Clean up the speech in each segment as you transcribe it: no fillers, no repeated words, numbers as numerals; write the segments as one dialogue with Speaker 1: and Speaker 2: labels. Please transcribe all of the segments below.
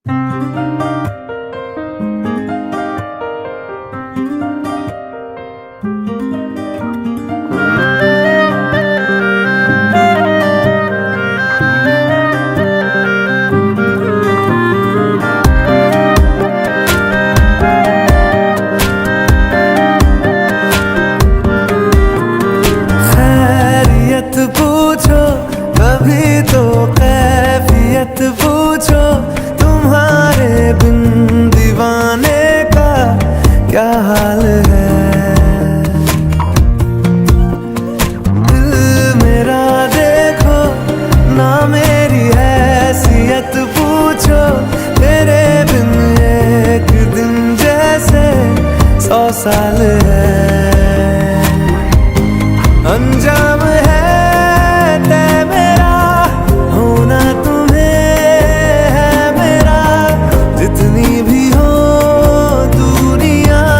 Speaker 1: खैरियत पूछो कभी तो कैफियत पूछो, तुम्हारे बिन दीवाने का क्या हाल है। दिल मेरा देखो ना मेरी हैसियत पूछो, तेरे बिन एक दिन जैसे 100 साल है। अंजाम है तय मेरा, होना तुम्हें है मेरा, जितनी भी हो दूरियां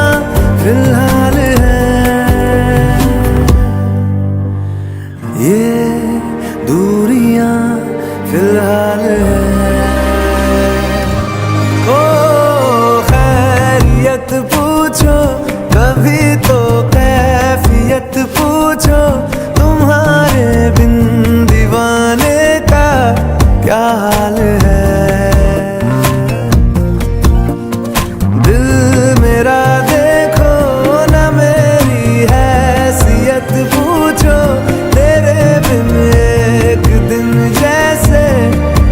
Speaker 1: फिलहाल है। ये दूरियां फिलहाल है। ओ खैरियत पूछो कभी तो कैफियत पूछो, तुम्हारे बिन दीवाने का क्या हाल है। दिल मेरा देखो ना मेरी हैसियत पूछो, तेरे बिन एक दिन जैसे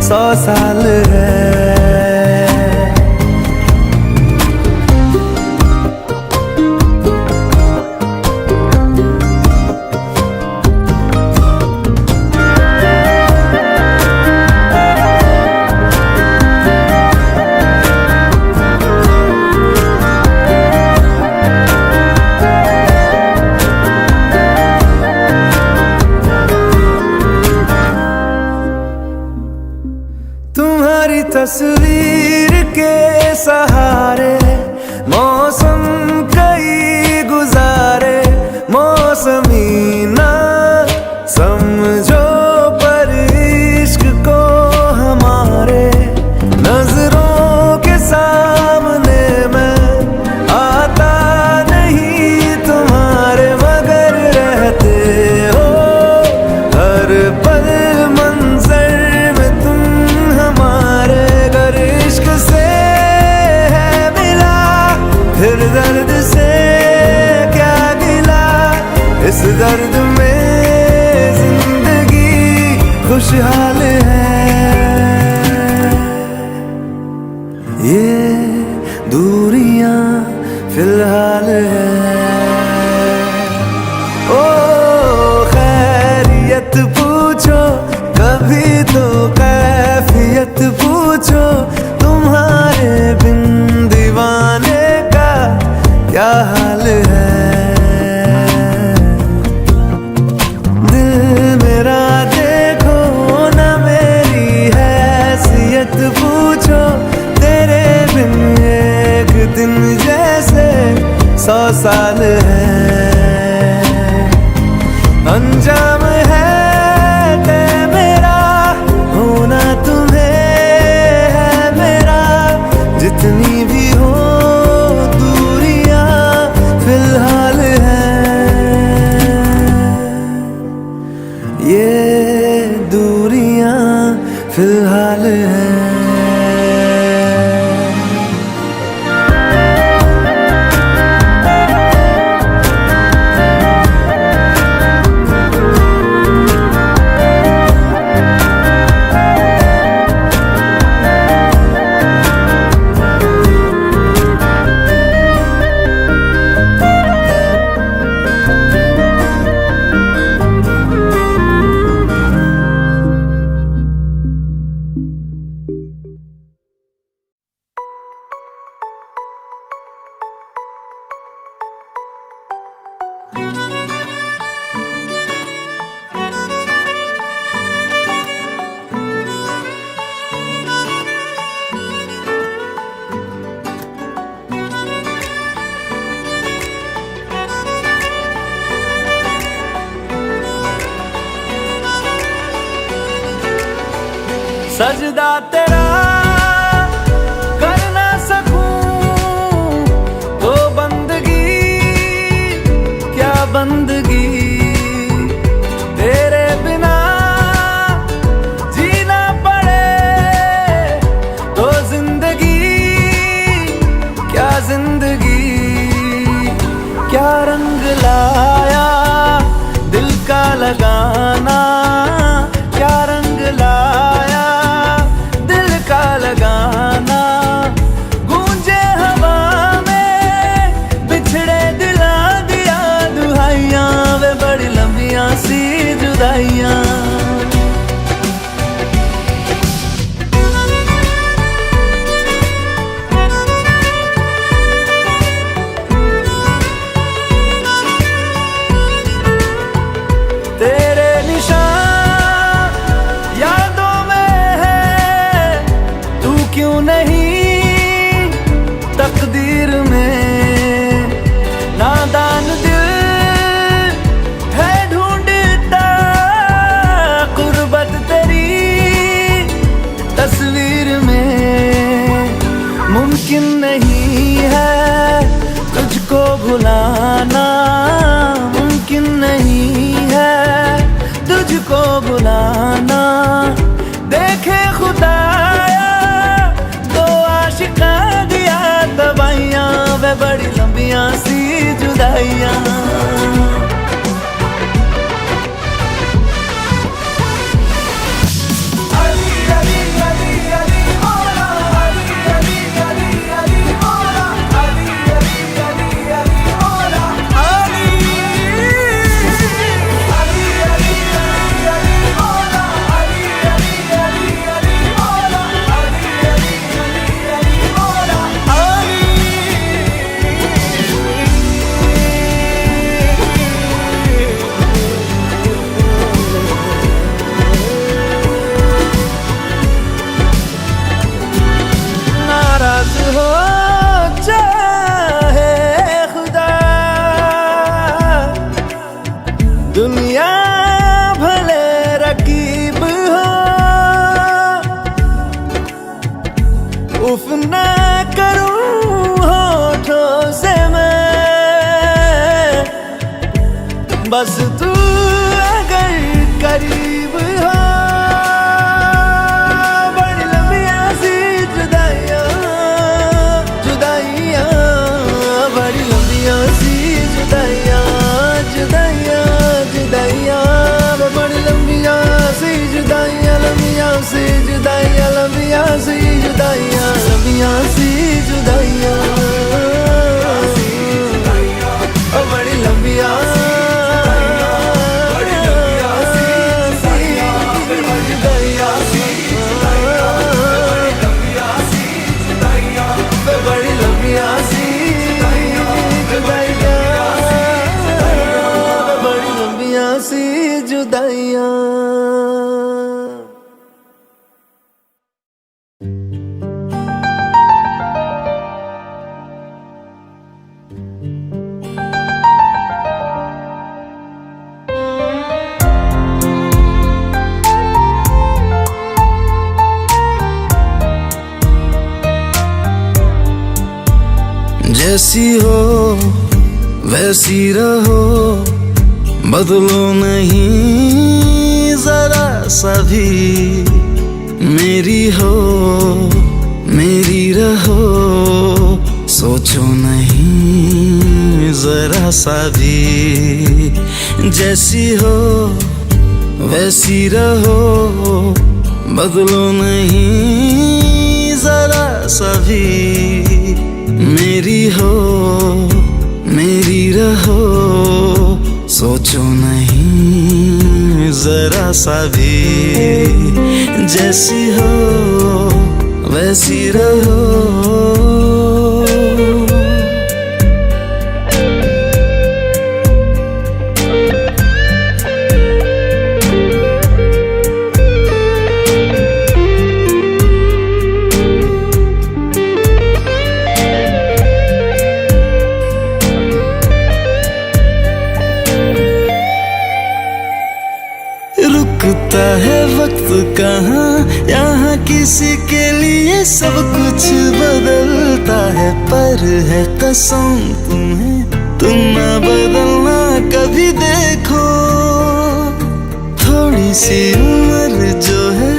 Speaker 1: 100 साल है। तुम्हारी तस्वीर के सहारे मौसम कई गुजारे, मौसमी ना समझो पर इश्क को हमारे, नजरों के सामने मैं आता नहीं तुम्हारे, मगर रहते हो हर पल मंजर में तुम हमारे। अगर इश्क से है मिला फिर दर्द से क्या गिला, इस दर्द में जिंदगी खुशहाल है। ये दूरियां फिलहाल है। ओ खैरियत पूछो कभी तो कैफियत पूछो, तुम्हारे बिन दीवाने का क्या हाल है। दिल मेरा देखो ना मेरी हैसियत पूछो, तेरे बिन एक दिन जैसे 100 साल है। अंजाम है तय मेरा, होना तुम्हें है मेरा, जितनी भी हो दूरियां फिलहाल है। ये दूरियां फिलहाल है।
Speaker 2: सजदा तेरा
Speaker 1: क्यों नहीं तकदीर में नादान दिल है ढूंढता गुर्बत तेरी तस्वीर में। मुमकिन नहीं है तुझको भुलाना, मुमकिन नहीं है तुझको भुलाना। देखे खुदाया दो आशिका दिया दवाइयाँ, वे बड़ी लंबियाँ सी जुदाइयाँ। दुनिया भले रकीब हो, उफ ना करूं होठों से मैं, बस तू अगर करीब हो। बड़ी लंबियां सी जुदाइयां जुदाइयां, बड़ी लंबियां सी जुदाइयां जुदाइयां जुदाइयां, बड़ी लंबियां सी जुदाइयां, लंबियां सी जुदाइयां, लंबियां सी जुदाइयां, लंबियां सी जुदाइयां, बड़ी लंबियां सी जुदाइयां। जैसी हो वैसी रहो, बदलो नहीं जरा सा भी। मेरी हो मेरी रहो, सोचो नहीं जरा सा भी। जैसी हो वैसी रहो, बदलो नहीं जरा सा भी। मेरी हो मेरी रहो, सोचो नहीं जरा सा भी। जैसी हो वैसी रहो। रुकता है वक्त कहाँ, यहाँ किसी के लिए सब कुछ बदलता है। पर है कसम तुम्हें, तुम ना बदलना कभी। देखो थोड़ी सी उम्र जो है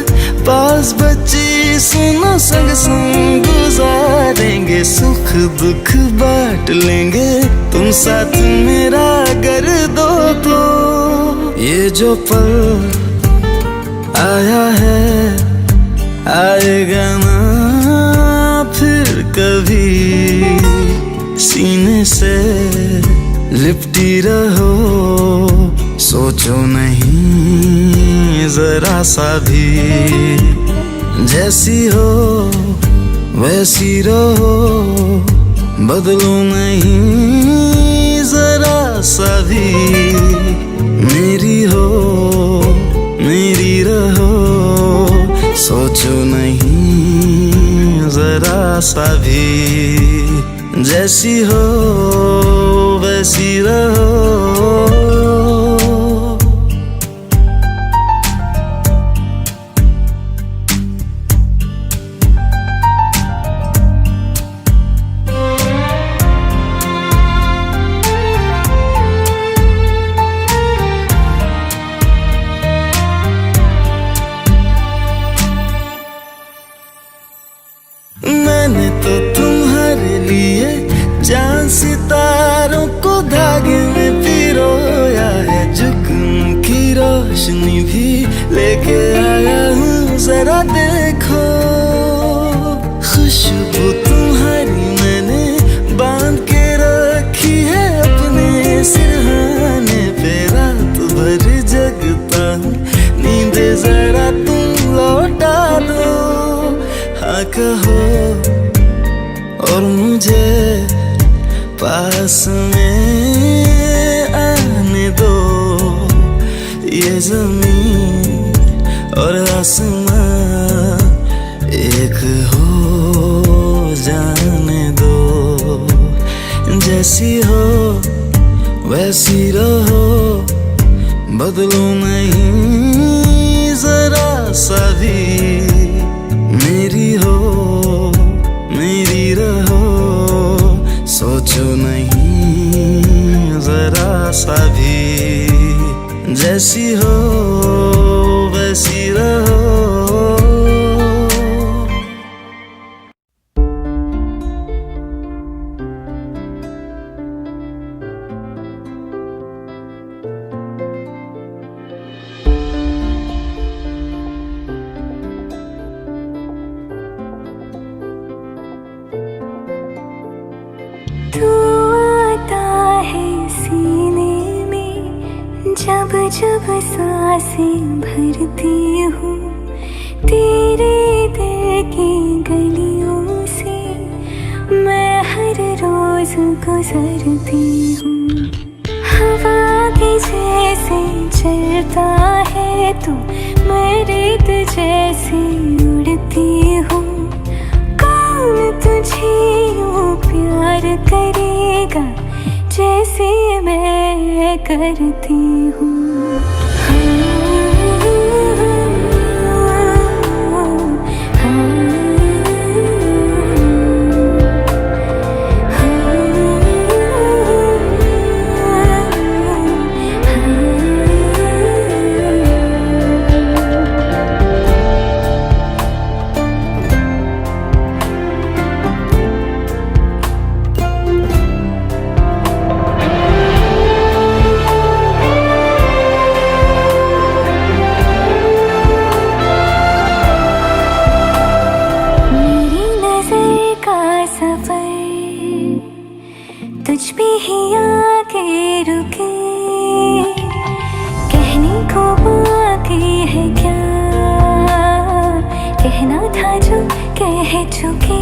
Speaker 1: पास बची, सुनो संग संग गुजारेंगे। सुख दुख बांट लेंगे, तुम साथ मेरा कर दो तो। ये जो पल आया है आएगा ना फिर कभी। सीने से लिपटी रहो, सोचो नहीं जरा सा भी। जैसी हो वैसी रहो, बदलो नहीं जरा सा भी। मेरी हो मेरी रहो, सोचो नहीं सा भी, जैसी हो वैसी रहो। मैंने तो तुम्हारे लिए चांद सितारों को धागे में पिरोया है, जुगनू की रोशनी भी लेके आया हूँ, जरा देखो। खुशबू तुम्हारी मैंने बांध के रखी है अपने सिरहाने पे, रात भर जगता हूँ, नींद जरा तुम लौटा दो। हाँ कहो और मुझे पास में आने दो, ये जमीन और आसमां एक हो जाने दो। जैसी हो वैसी रहो, बदलो नहीं जरा सा भी, मेरी हो मेरी रहो, सोचो नहीं जरा सा भी, जैसी हो वैसी रहो।
Speaker 2: तू आता है सीने में, जब जब सांसें भरती हूँ, तेरे दिल की गलियों से मैं हर रोज गुजरती हूँ। हवा के जैसे चलता है तू, मैं रेत जैसे उड़ती हूँ। कौन तुझे यूं प्यार करेगा जैसे मैं करती हूँ। तुझ पे ही आके रुके, कहने को बाकी है क्या, कहना था जो कह चुके।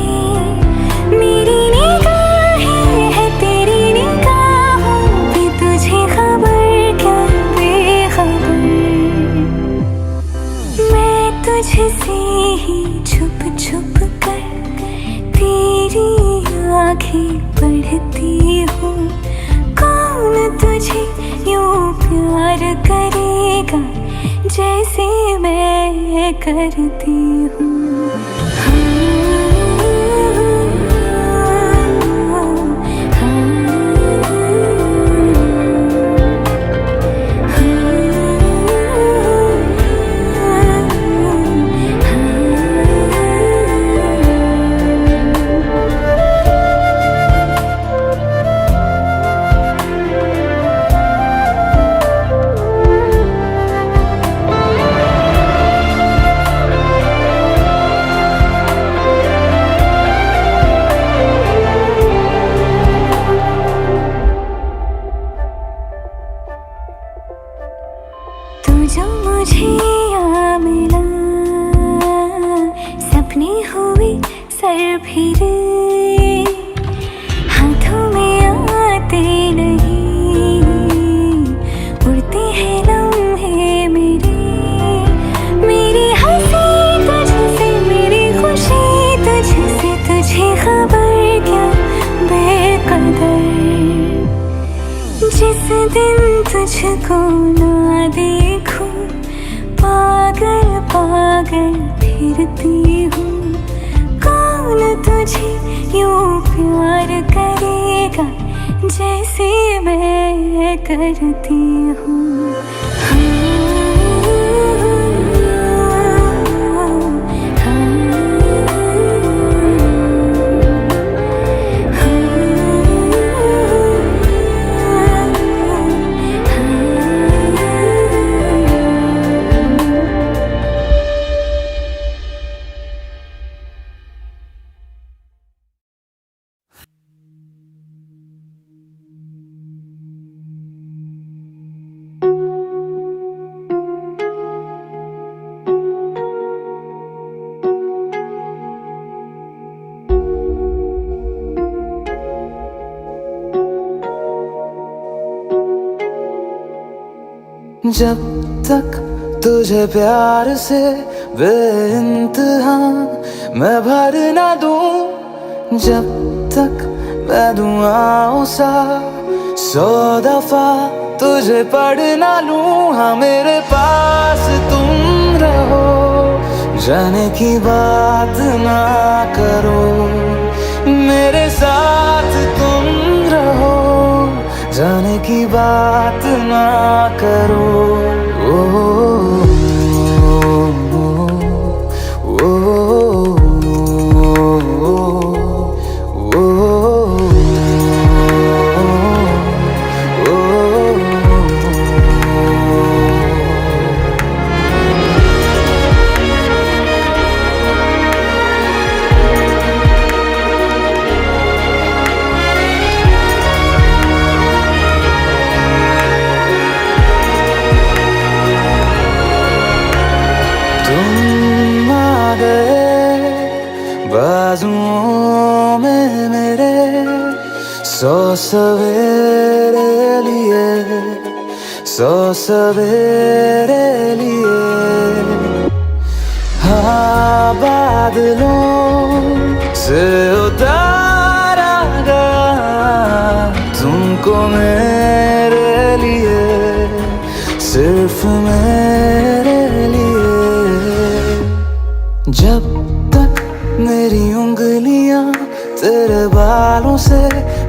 Speaker 2: मेरी निगाहें है तेरी निगाहों पे, तुझे खबर क्या बेखबर। मैं तुझसे ही छुप छुप कर तेरी आँखें पढ़ती हूँ। कौन तुझे यूं प्यार करेगा जैसे मैं करती हूँ। जो मुझे यहाँ मिला, सपने हुए सर फिरे, हाथों में आते नहीं, उड़ते हैं लम्हे मेरे। मेरी हंसी तुझसे, मेरी खुशी तुझसे, तुझे बेखबर क्या बेकदर, जिस दिन तुझको ना देखूं पागल पागल फिरती हूँ। कौन तुझे यूं प्यार करेगा जैसे मैं करती हूँ।
Speaker 1: जब तक तुझे प्यार से बेइंतहा मैं भर ना दूं, जब तक मैं दुआओं सा 100 दफा तुझे पढ़ ना लूं। हाँ मेरे पास तुम रहो, जाने की बात ना करो, मेरे साथ तुम रहो, जाने की बात ना करो। ओ, ओ, ओ, तुम आ गए बाजुओं में मेरे, 100 सवेरे लिए, 100 सवेरे लिए। हाँ बादलों से उतारा गया तुमको मेरे लिए, सिर्फ मेरे लिए। जब तक मेरी उंगलियां तेरे बालों से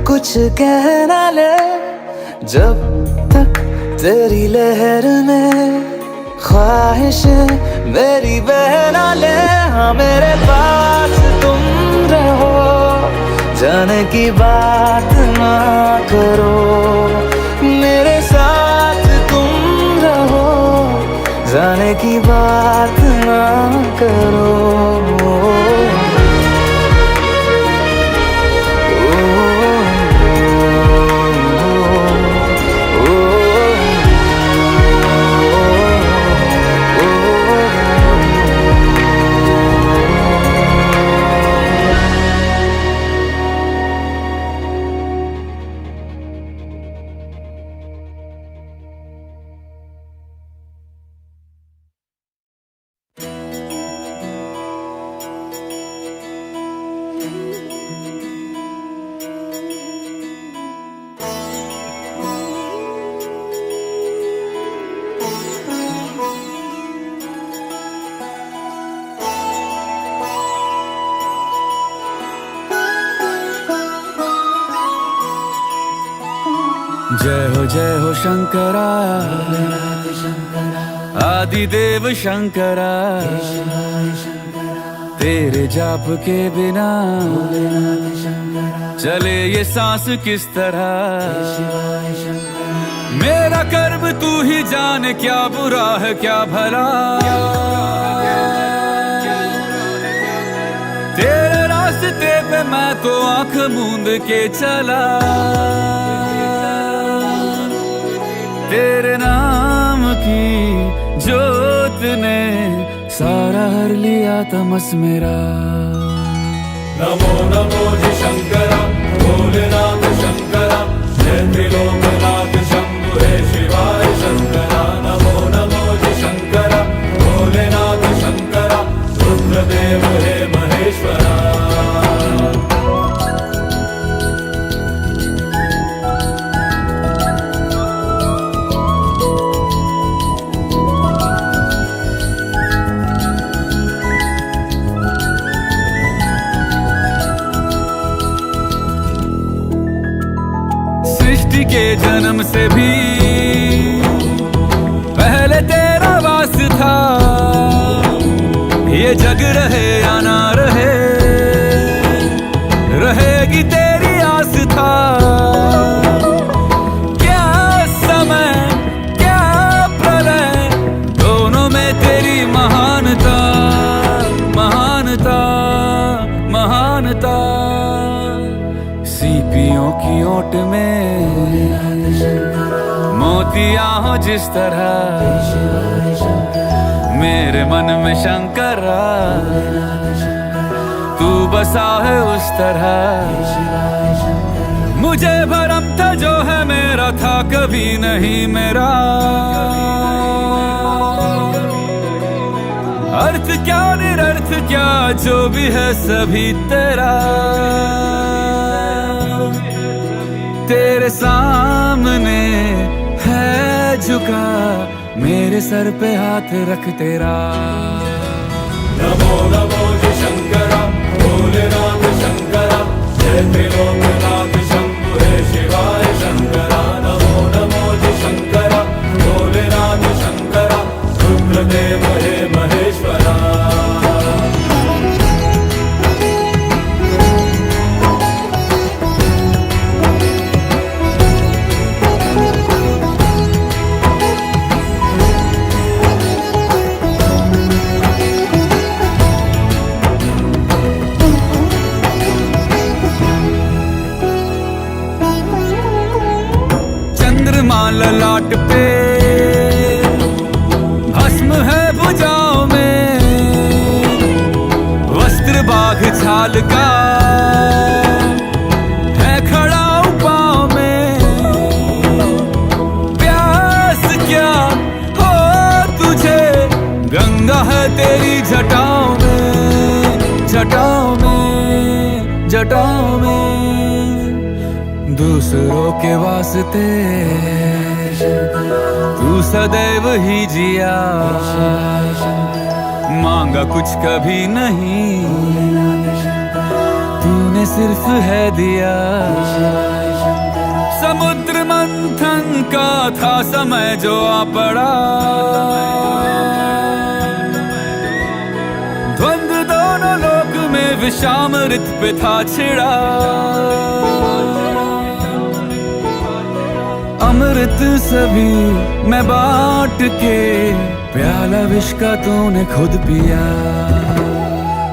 Speaker 1: कुछ कह ना ले, जब तक तेरी लहर में ख्वाहिशें मेरी बह ना ले। हाँ मेरे पास तुम रहो, जाने की बात ना करो, मेरे साथ तुम रहो, जाने की बात ना करो।
Speaker 3: जय हो शंकरा, आदिदेव शंकरा, तेरे जाप के बिना चले ये सांस किस तरह। मेरा कर्म तू ही जाने, क्या बुरा है क्या भला, तेरे रास्ते पे मैं तो आंख मूंद के चला। तेरे नाम की जोत ने सारा हर लिया तमस मेरा।
Speaker 4: नमो नमो जी शंकरा, भोलेनाथ शंकरा, जय त्रिलोकनाथ शंभु हे शिवाय शंकरा। नमो नमो जी शंकरा, भोलेनाथ शंकरा, रुद्रदेव हे महेश्वरा।
Speaker 3: के जन्म से भी पहले तेरा वास था। ये जग रहे या ना रहे, रहेगी तेरी आस था। क्या समय क्या प्रलय, दोनों में तेरी महानता, महानता, महानता। सीपियों की ओट में मोतियां हो जिस तरह, मेरे मन में शंकरा तू बसा है उस तरह। मुझे भरम था जो है मेरा था कभी नहीं मेरा। अर्थ क्या निरर्थ क्या जो भी है सभी तेरा। तेरे सामने है झुका मेरे सर पे हाथ रख तेरा।
Speaker 4: नमो नमो जी शंकरा भोलेनाथ शंकरा, जय त्रिलोकनाथ शंभु हे शिवाय शंकरा। नमो नमो जी शंकरा भोलेनाथ शंकरा, रुद्रदेव हे महेश्वरा।
Speaker 3: ललाट पे भस्म है भुजाओं में, वस्त्र बाघ छाल का है खड़ा पाँव में। प्यास क्या हो तुझे गंगा है तेरी जटाओं में, जटाओं में, जटाओं में। दूसरों के वास्ते तू सदैव ही जिया, मांगा कुछ कभी नहीं तूने सिर्फ है दिया। समुद्र मंथन का था समय जो आ पड़ा, द्वंद्व दोनों लोक में विषामृत पे था छिड़ा। अमृत सभी मैं बांट के प्याला विष का तूने खुद पिया।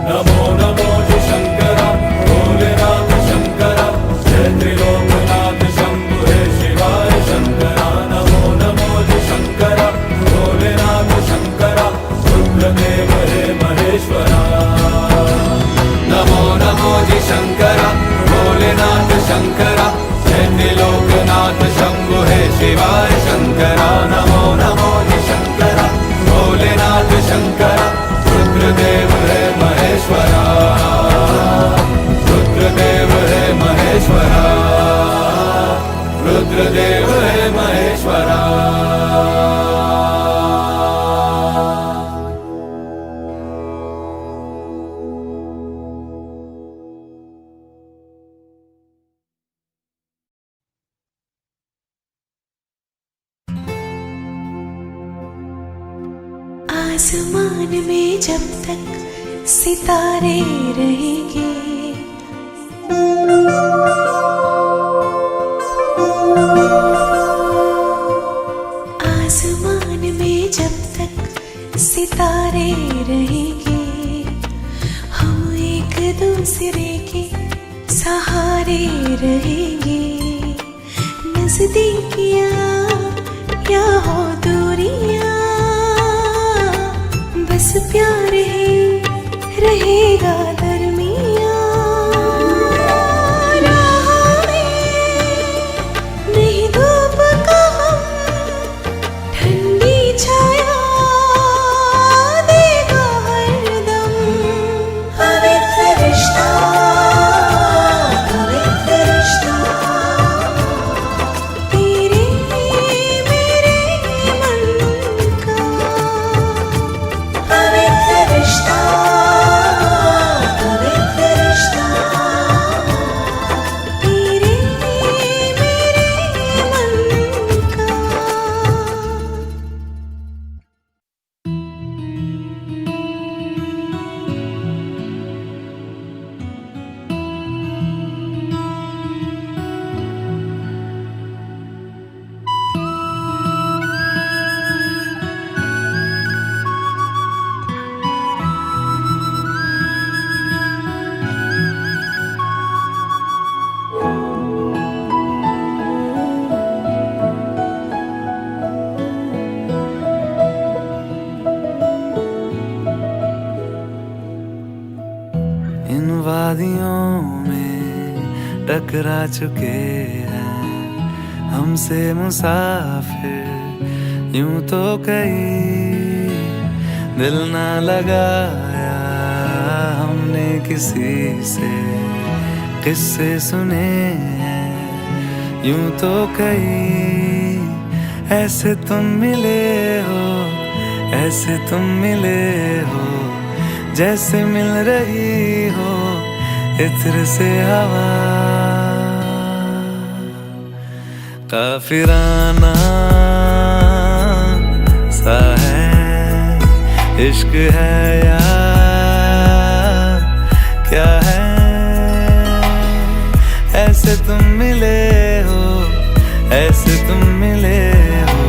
Speaker 4: नमो नमो जी शंकरा भोलेनाथ शंकरा, जय त्रिलोकनाथ शंभु हे शिवाय शंकरा। नमो नमो जी शंकरा भोलेनाथ शंकरा, रुद्रदेव हे महेश्वरा। नमो नमो जी शंकरा भोलेनाथ शंकरा, जय त्रिलोकनाथ शंभु हे शिवाय शंकरा। नमो नमो जी शंकरा भोलेनाथ शंकरा, रुद्रदेव हे महेश्वरा, रुद्रदेव हे महेश्वरा, रुद्रदेव हे महेश्वरा।
Speaker 2: आसमान में जब तक सितारे रहेंगे, आसमान में जब तक सितारे रहेंगे, हम एक दूसरे के सहारे रहेंगे। नजदीकियां या हो दूरियां, बस प्यार ही रहेगा दरमियां। राह में नहीं धूप का हम, ठंडी छाया देगा हरदम। पवित्र रिश्ता, पवित्र रिश्ता, तेरे मेरे मन का पवित्र रिश्ता,
Speaker 3: नदियों में टकरा चुके हैं हमसे मुसाफिर यूं तो कहीं दिल ना लगाया हमने किसी से किस्से सुने हैं यूं तो कहीं ऐसे तुम मिले हो ऐसे तुम मिले हो जैसे मिल रही हो इत्र से हवा काफिराना सा है इश्क है या क्या है ऐसे तुम मिले हो ऐसे तुम मिले हो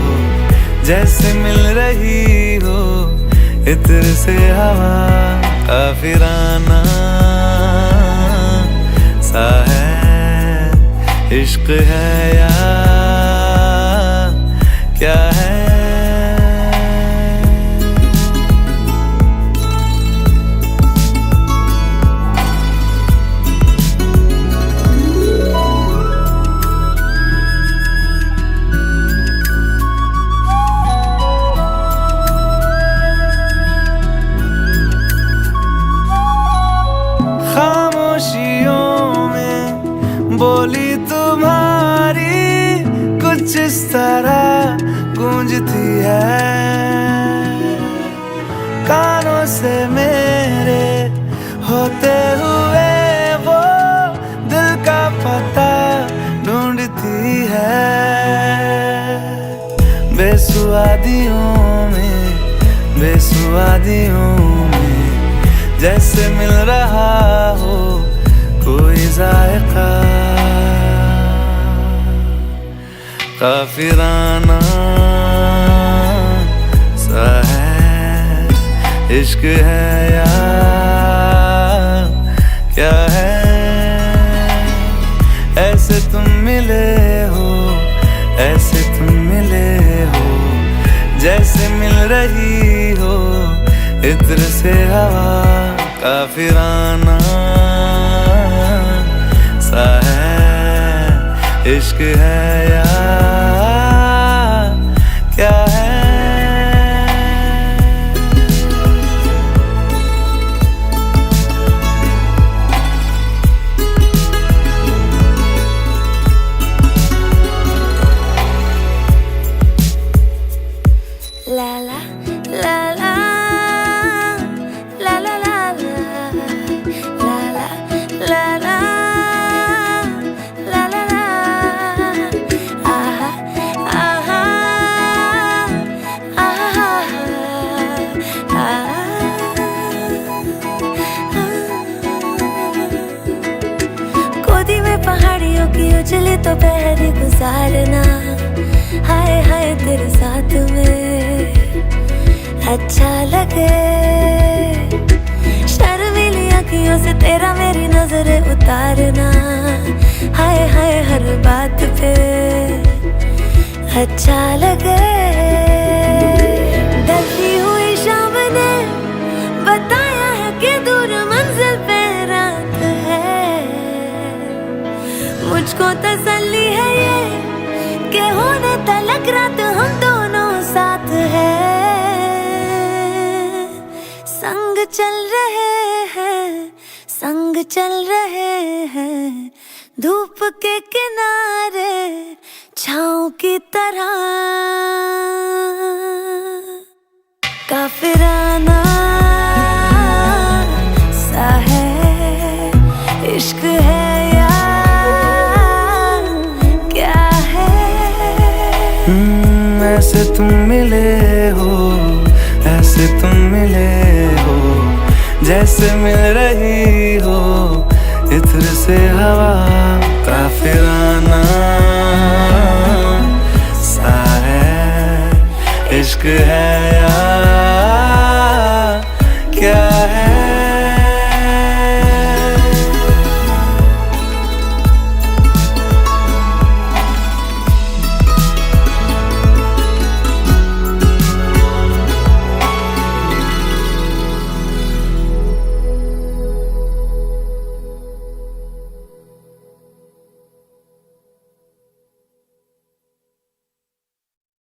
Speaker 3: जैसे मिल रही हो इत्र से हवा काफिराना सा है इश्क है या क्या है बोली तुम्हारी कुछ इस तरह गूंजती है कानों से मेरे होते हुए वो दिल का पता ढूंढती है बेसुआदियों में जैसे मिल रहा हो कोई जायका काफिराना सा है इश्क है या क्या है ऐसे तुम मिले हो ऐसे तुम मिले हो जैसे मिल रही हो इत्र से हवा काफिराना सा है इश्क है या क्या है
Speaker 2: ला ला ला ला ला ला ला ला ला ला पहाड़ियों की उजली तो पहर गुजारना हाय हाय तेरे साथ में अच्छा लगे शर्मीली अखियों से तेरा मेरी नजरें उतारना हाय हाय हर बात पे अच्छा लगे ढलती हुई शाम ने बताया है कि दूर मंजिल पे रात है मुझको तसल्ली है ये कि होने तलक रात हम दोनों साथ हैं संग चल रहे हैं धूप के किनारे छाँव की तरह काफिराना सा है इश्क है
Speaker 3: ऐसे तुम मिले हो ऐसे तुम मिले हो जैसे मिल रही हो इत्र से हवा काफिराना सा है इश्क है